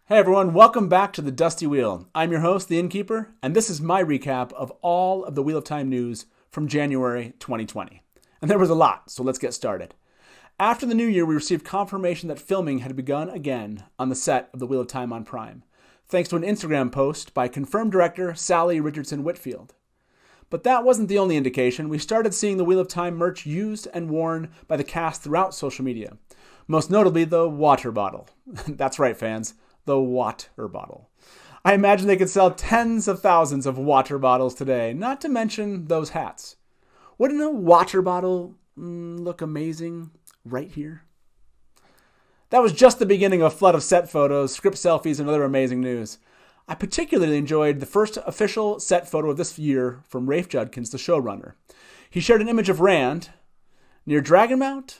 Hey everyone, welcome back to the Dusty Wheel. I'm your host, the Innkeeper, and this is my recap of all of the Wheel of Time news from January 2020. And there was a lot, so let's get started. After the new year, we received confirmation that filming had begun again on the set of the Wheel of Time on Prime, thanks to an Instagram post by confirmed director Sally Richardson Whitfield. But that wasn't the only indication. We started seeing the Wheel of Time merch used and worn by the cast throughout social media, most notably the water bottle. That's right, fans. The water bottle. I imagine they could sell tens of thousands of water bottles today, not to mention those hats. Wouldn't a water bottle look amazing right here? That was just the beginning of a flood of set photos, script selfies, and other amazing news. I particularly enjoyed the first official set photo of this year from Rafe Judkins, the showrunner. He shared an image of Rand near Dragonmount,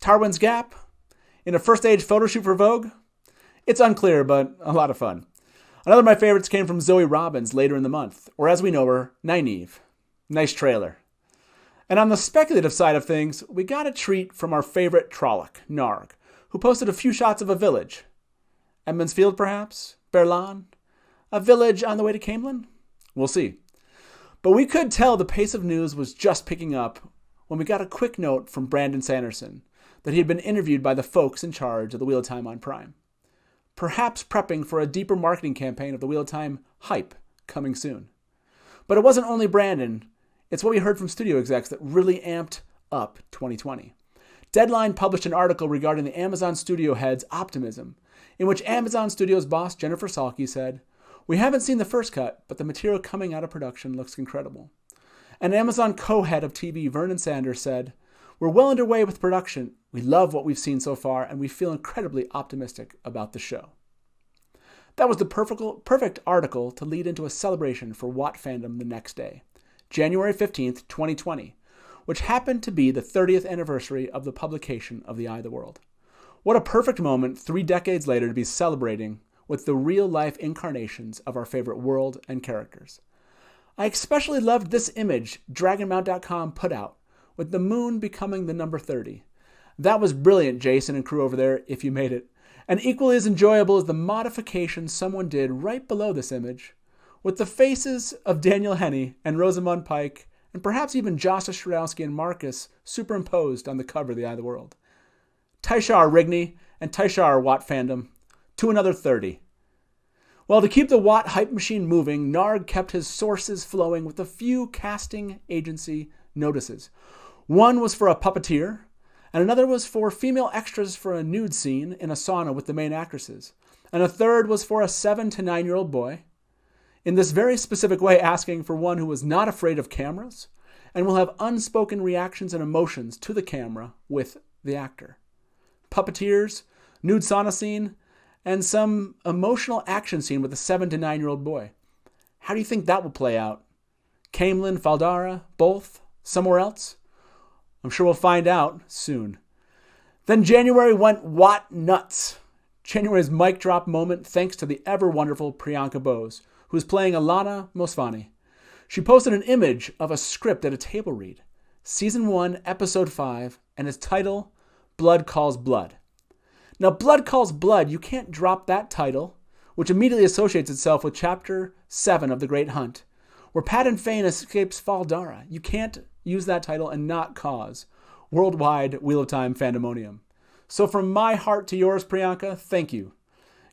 Tarwin's Gap, in a first-stage photo shoot for Vogue. It's unclear, but a lot of fun. Another of my favorites came from Zoe Robbins later in the month, or as we know her, Nynaeve. Nice trailer. And on the speculative side of things, we got a treat from our favorite Trolloc, Narg, who posted a few shots of a village. Edmonds Field, perhaps? Berlan? A village on the way to Camelin? We'll see. But we could tell the pace of news was just picking up when we got a quick note from Brandon Sanderson that he had been interviewed by the folks in charge of the Wheel of Time on Prime. Perhaps prepping for a deeper marketing campaign of the Wheel of Time hype coming soon. But it wasn't only Brandon. It's what we heard from studio execs that really amped up 2020. Deadline published an article regarding the Amazon studio head's Optimism, in which Amazon Studios boss Jennifer Salke said, "We haven't seen the first cut, but the material coming out of production looks incredible." And Amazon co-head of TV Vernon Sanders said, "We're well underway with production. We love what we've seen so far, and we feel incredibly optimistic about the show." That was the perfect article to lead into a celebration for WoT fandom the next day, January 15th, 2020, which happened to be the 30th anniversary of the publication of The Eye of the World. What a perfect moment 3 decades later to be celebrating with the real-life incarnations of our favorite world and characters. I especially loved this image DragonMount.com put out, with the moon becoming the number 30. That was brilliant, Jason and crew over there, if you made it. And equally as enjoyable is the modification someone did right below this image, with the faces of Daniel Henney and Rosamund Pike, and perhaps even Joshua Shradowski and Marcus superimposed on the cover of The Eye of the World. Taishar Rigney and Taishar WoT fandom, to another 30. Well, to keep the WoT hype machine moving, Narg kept his sources flowing with a few casting agency notices. One was for a puppeteer, and another was for female extras for a nude scene in a sauna with the main actresses, and a third was for a 7 to 9-year-old boy, in this very specific way asking for one who was not afraid of cameras and will have unspoken reactions and emotions to the camera with the actor. Puppeteers, nude sauna scene, and some emotional action scene with a 7 to 9-year-old boy. How do you think that will play out? Camelin, Faldara, both? Somewhere else? I'm sure we'll find out soon. Then January went WoT nuts. January's mic drop moment thanks to the ever-wonderful Priyanka Bose, who is playing Alana Mosfani. She posted an image of a script at a table read, Season 1, Episode 5, and its title, Blood Calls Blood. Now, Blood Calls Blood, you can't drop that title, which immediately associates itself with Chapter 7 of The Great Hunt, where Padan Fain escapes Faldara. You can't use that title and not cause worldwide Wheel of Time fandomonium. So from my heart to yours, Priyanka, thank you.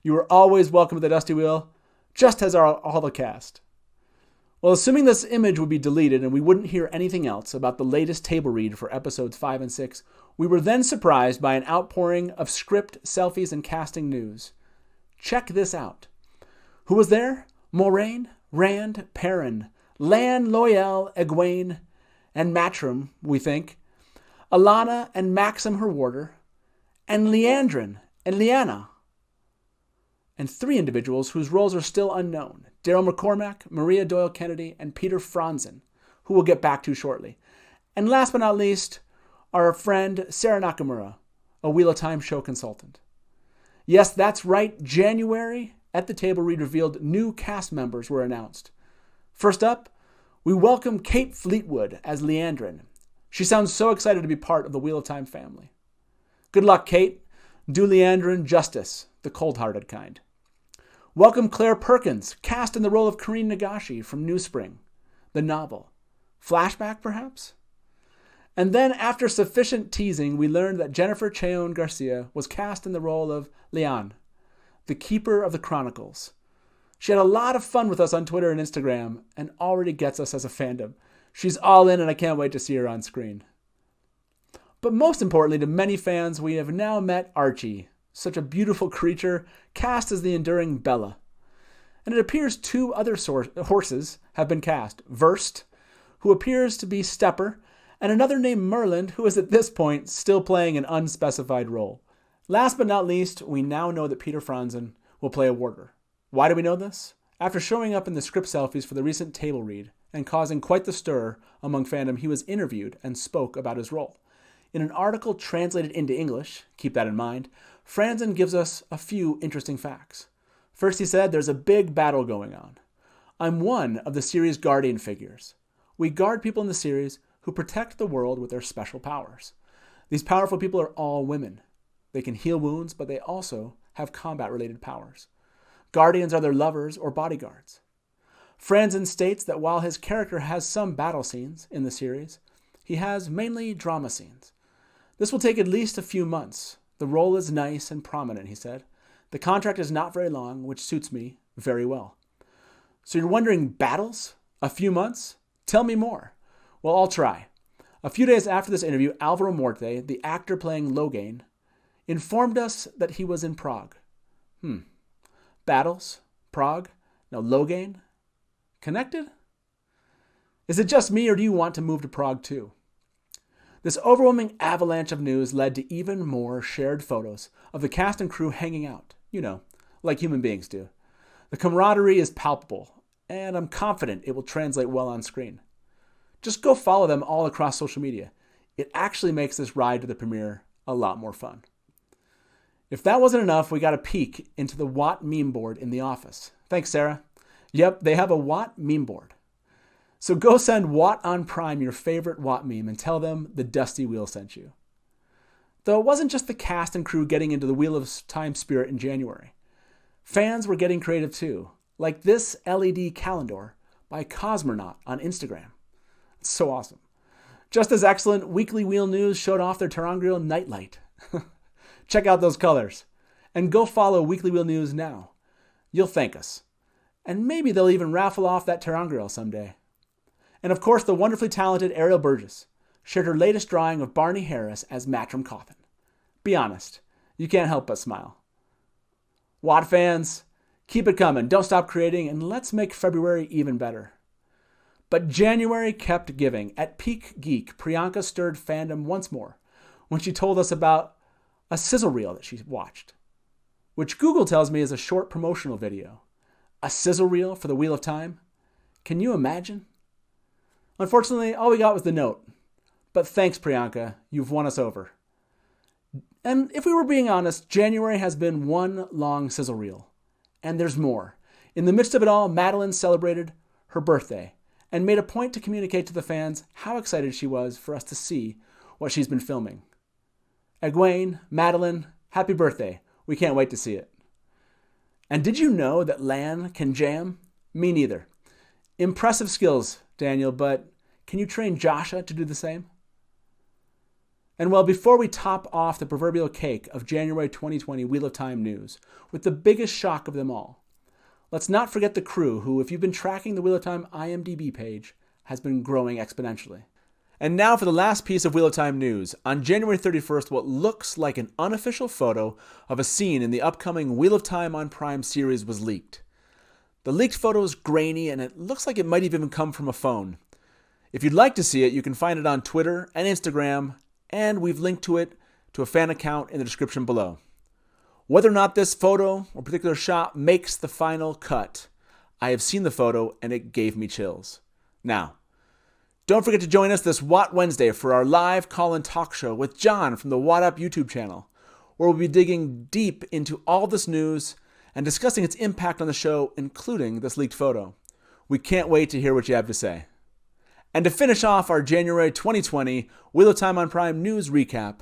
You are always welcome to the Dusty Wheel, just as are all the cast. Well, assuming this image would be deleted and we wouldn't hear anything else about the latest table read for episodes 5 and 6, we were then surprised by an outpouring of script, selfies, and casting news. Check this out. Who was there? Moraine, Rand, Perrin, Lan, Loyal, Egwene, and Matrim, we think, Alana and Maxim, her warder, and Leandrin and Lyanna, and 3 individuals whose roles are still unknown, Daryl McCormack, Maria Doyle Kennedy, and Peter Franzen, who we'll get back to shortly. And last but not least, our friend Sarah Nakamura, a Wheel of Time show consultant. Yes, that's right, January at the table read revealed new cast members were announced. First up, we welcome Kate Fleetwood as Leandrin. She sounds so excited to be part of the Wheel of Time family. Good luck, Kate. Do Leandrin justice, the cold-hearted kind. Welcome Claire Perkins, cast in the role of Karine Nagashi from New Spring, the novel. Flashback, perhaps? And then, after sufficient teasing, we learned that Jennifer Cheon Garcia was cast in the role of Leon, the Keeper of the Chronicles. She had a lot of fun with us on Twitter and Instagram, and already gets us as a fandom. She's all in, and I can't wait to see her on screen. But most importantly to many fans, we have now met Archie, such a beautiful creature, cast as the enduring Bella. And it appears 2 other horses have been cast. Verst, who appears to be Stepper, and another named Merlin, who is at this point still playing an unspecified role. Last but not least, we now know that Peter Franzen will play a warder. Why do we know this? After showing up in the script selfies for the recent table read and causing quite the stir among fandom, he was interviewed and spoke about his role. In an article translated into English, keep that in mind, Franzen gives us a few interesting facts. First, he said, there's a big battle going on. I'm one of the series' guardian figures. We guard people in the series who protect the world with their special powers. These powerful people are all women. They can heal wounds, but they also have combat-related powers. Guardians are their lovers or bodyguards. Franzen states that while his character has some battle scenes in the series, he has mainly drama scenes. This will take at least a few months. The role is nice and prominent, he said. The contract is not very long, which suits me very well. So you're wondering, battles? A few months? Tell me more. Well, I'll try. A few days after this interview, Alvaro Morte, the actor playing Logain, informed us that he was in Prague. Battles? Prague? Now Logain? Connected? Is it just me, or do you want to move to Prague too? This overwhelming avalanche of news led to even more shared photos of the cast and crew hanging out, like human beings do. The camaraderie is palpable, and I'm confident it will translate well on screen. Just go follow them all across social media. It actually makes this ride to the premiere a lot more fun. If that wasn't enough, we got a peek into the WoT meme board in the office. Thanks, Sarah. Yep, they have a WoT meme board. So go send WoTonPrime your favorite WoT meme and tell them the Dusty Wheel sent you. Though it wasn't just the cast and crew getting into the Wheel of Time spirit in January. Fans were getting creative too, like this LED calendar by Cosmonaut on Instagram. It's so awesome. Just as excellent, WeeklyWheelNews showed off their ter'angreal nightlight. Check out those colors. And go follow WeeklyWheelNews now. You'll thank us. And maybe they'll even raffle off that ter'angreal someday. And of course, the wonderfully talented Ariel Burgess shared her latest drawing of Barney Harris as Matrim Coffin. Be honest, you can't help but smile. WoT fans, keep it coming. Don't stop creating, and let's make February even better. But January kept giving. At Peak Geek, Priyanka stirred fandom once more when she told us about a Sizzle Reel that she watched, which Google tells me is a short promotional video. A Sizzle Reel for the Wheel of Time? Can you imagine? Unfortunately, all we got was the note. But thanks, Priyanka. You've won us over. And if we were being honest, January has been one long Sizzle Reel. And there's more. In the midst of it all, Madeline celebrated her birthday and made a point to communicate to the fans how excited she was for us to see what she's been filming. Egwene, Madeline, happy birthday. We can't wait to see it. And did you know that Lan can jam? Me neither. Impressive skills, Daniel, but can you train Joshua to do the same? And well, before we top off the proverbial cake of January 2020 Wheel of Time news, with the biggest shock of them all, let's not forget the crew who, if you've been tracking the Wheel of Time IMDb page, has been growing exponentially. And now for the last piece of Wheel of Time news. On January 31st, what looks like an unofficial photo of a scene in the upcoming Wheel of Time on Prime series was leaked. The leaked photo is grainy, and it looks like it might even come from a phone. If you'd like to see it, you can find it on Twitter and Instagram, and we've linked to it to a fan account in the description below. Whether or not this photo or particular shot makes the final cut, I have seen the photo and it gave me chills. Now, don't forget to join us this WoTWednesday for our live call-in talk show with John from the WoT Up YouTube channel, where we'll be digging deep into all this news and discussing its impact on the show, including this leaked photo. We can't wait to hear what you have to say. And to finish off our January 2020 Wheel of Time on Prime news recap,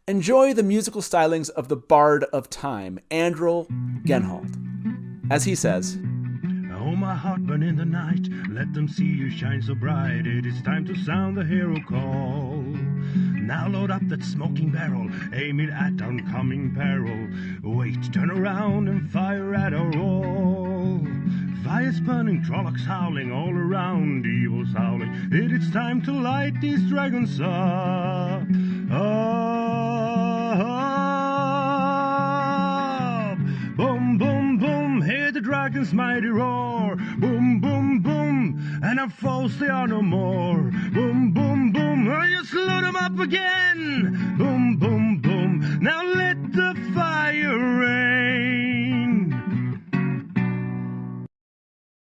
enjoy the musical stylings of the Bard of Time, Andrel Genhold. as he says, "Oh, my heart burn in the night, let them see you shine so bright. It is time to sound the hero call. Now load up that smoking barrel, aim it at oncoming peril. Wait, turn around and fire at our wall. Fire's burning, Trollocs howling all around, evil's howling. It is time to light these dragons up. Boom, boom, boom, hear the dragon's mighty roar. Boom, boom, boom, and our foes they are no more. Boom, boom, boom, I just load them up again. Boom, boom, boom, now